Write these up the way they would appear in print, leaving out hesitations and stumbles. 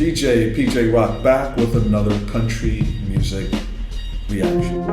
DJ Pj-roc back with another country music reaction.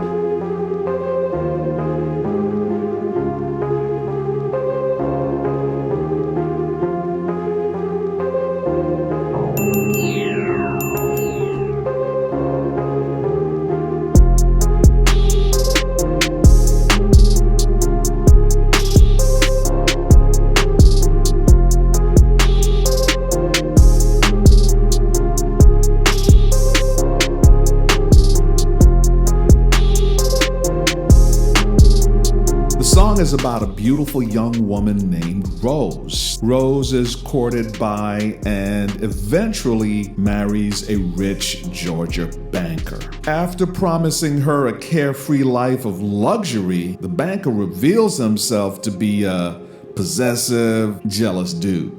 The song is about a beautiful young woman named Rose. Rose is courted by and eventually marries a rich Georgia banker. After promising her a carefree life of luxury, the banker reveals himself to be a possessive, jealous dude.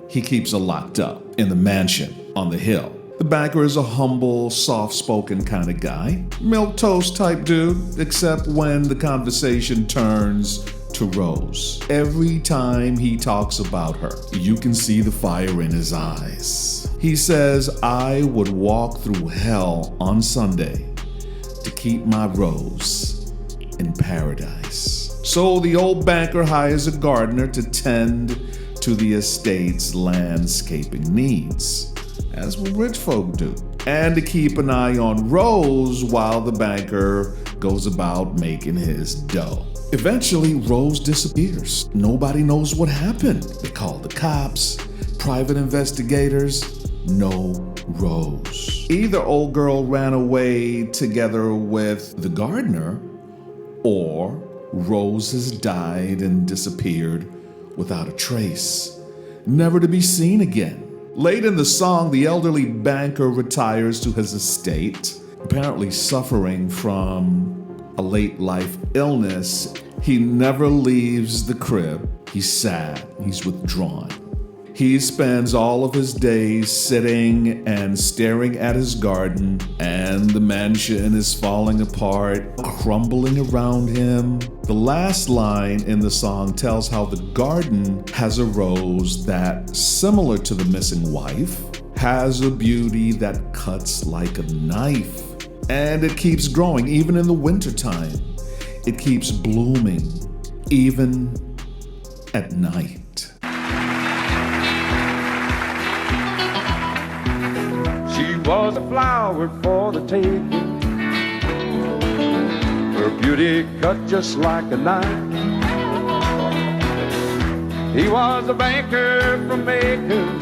He keeps her locked up in the mansion on the hill. The banker is a humble, soft-spoken kind of guy, milquetoast type dude, except when the conversation turns to Rose. Every time he talks about her, you can see the fire in his eyes. He says, "I would walk through hell on Sunday to keep my Rose in paradise." So the old banker hires a gardener to tend to the estate's landscaping needs, as rich folk do, and to keep an eye on Rose while the banker goes about making his dough. Eventually, Rose disappears. Nobody knows what happened. They call the cops, private investigators. No Rose. Either old girl ran away together with the gardener, or Rose has died and disappeared without a trace, never to be seen again. Late in the song, the elderly banker retires to his estate, apparently suffering from a late life illness. He never leaves the crib. He's sad. He's withdrawn. He spends all of his days sitting and staring at his garden, and the mansion is falling apart, crumbling around him. The last line in the song tells how the garden has a rose that, similar to the missing wife, has a beauty that cuts like a knife. And it keeps growing even in the wintertime. It keeps blooming even at night. She was a flower for the taking, her beauty cut just like a knife. He was a banker from Macon,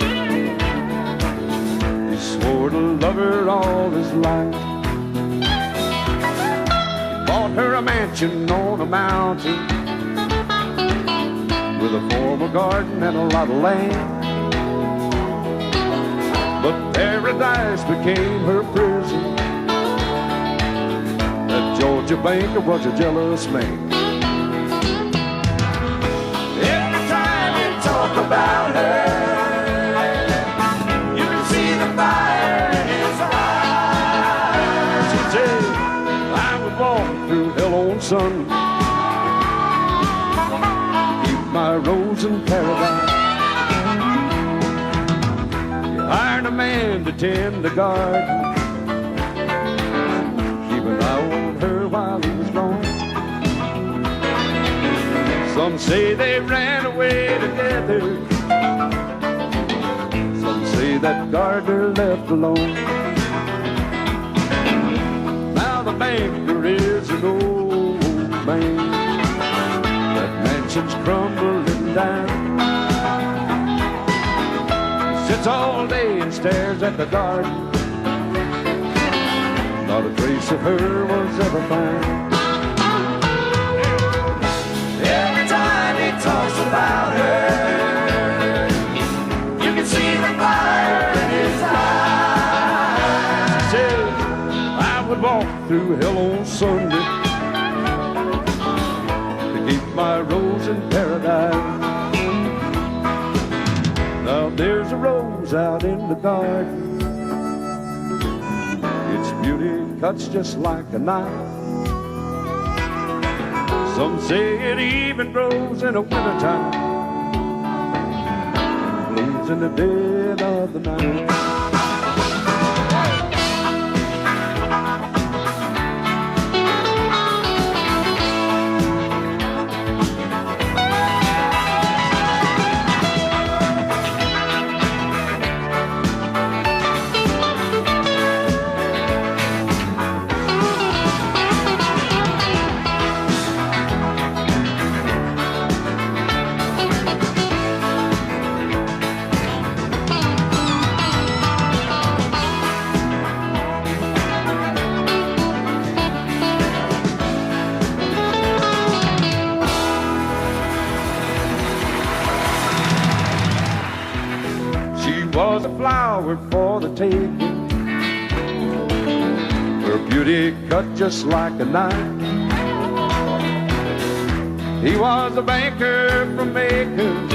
he swore to love her all his life. He bought her a mansion on a mountain with a formal garden and a lot of land. But paradise became her prison. That Georgia banker was a jealous man. Every time you talk about her, you can see the fire in his eyes. She'd say, "I would walk through hell on Sunday, keep my rose in paradise." Hired a man to tend the garden, keep an eye on her while he was gone. Some say they ran away together, some say that gardener left alone. Now the banker is an old man, that mansion's crumbling down. Sits all day and stares at the garden, not a trace of her was ever found. Every time he talks about her, you can see the fire in his eyes. He says, "I would walk through hell on Sunday to keep my rose in paradise." Now there's a rose out in the garden, its beauty cuts just like a knife. Some say it even grows in the wintertime, blooms in the dead of the night. were for the taking. Her beauty cut just like a knife. He was a banker from Macon.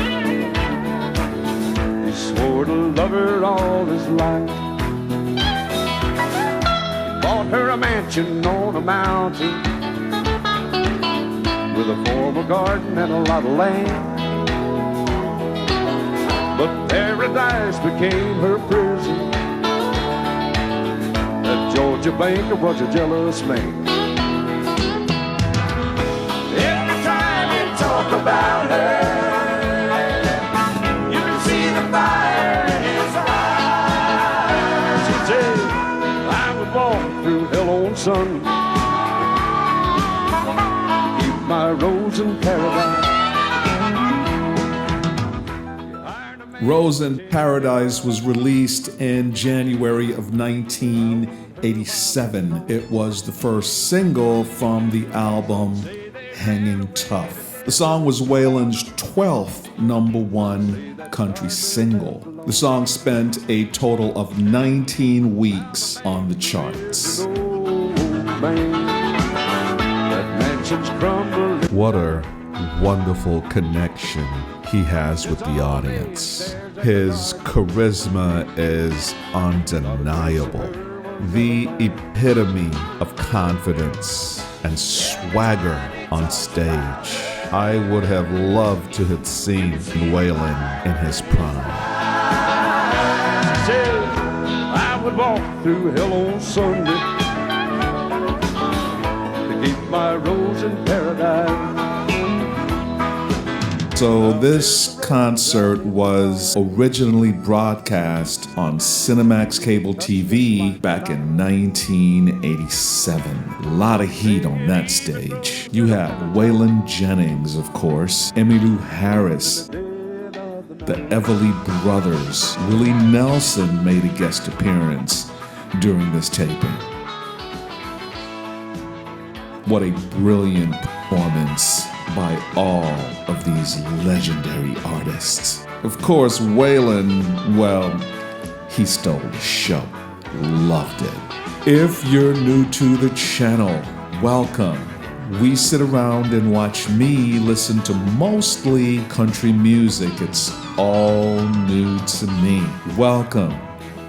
He swore to love her all his life. He bought her a mansion on a mountain with a formal garden and a lot of land. But paradise became her prison. That Georgia banker was a jealous man. Every time you talk about her, you can see the fire in his eyes. He said, I was born through hell on Sunday, keep my rose in paradise. Rose in Paradise was released in January of 1987. It was the first single from the album Hanging Tough. The song was Waylon's 12th #1 country single. The song spent a total of 19 weeks on the charts. What a wonderful connection he has with the audience. His charisma is undeniable. The epitome of confidence and swagger on stage. I would have loved to have seen Waylon in his prime. I would walk through hell on Sunday to keep my rose in paradise. So this concert was originally broadcast on Cinemax Cable TV back in 1987. A lot of heat on that stage. You had Waylon Jennings, of course, Emmylou Harris, the Everly Brothers. Willie Nelson made a guest appearance during this taping. What a brilliant performance by all of these legendary artists. Of course, Waylon, well, he stole the show. Loved it. If you're new to the channel, welcome. We sit around and watch me listen to mostly country music. It's all new to me. Welcome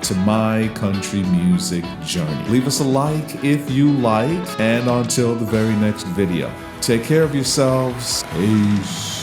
to my country music journey. Leave us a like if you like, and until the very next video, take care of yourselves. Peace.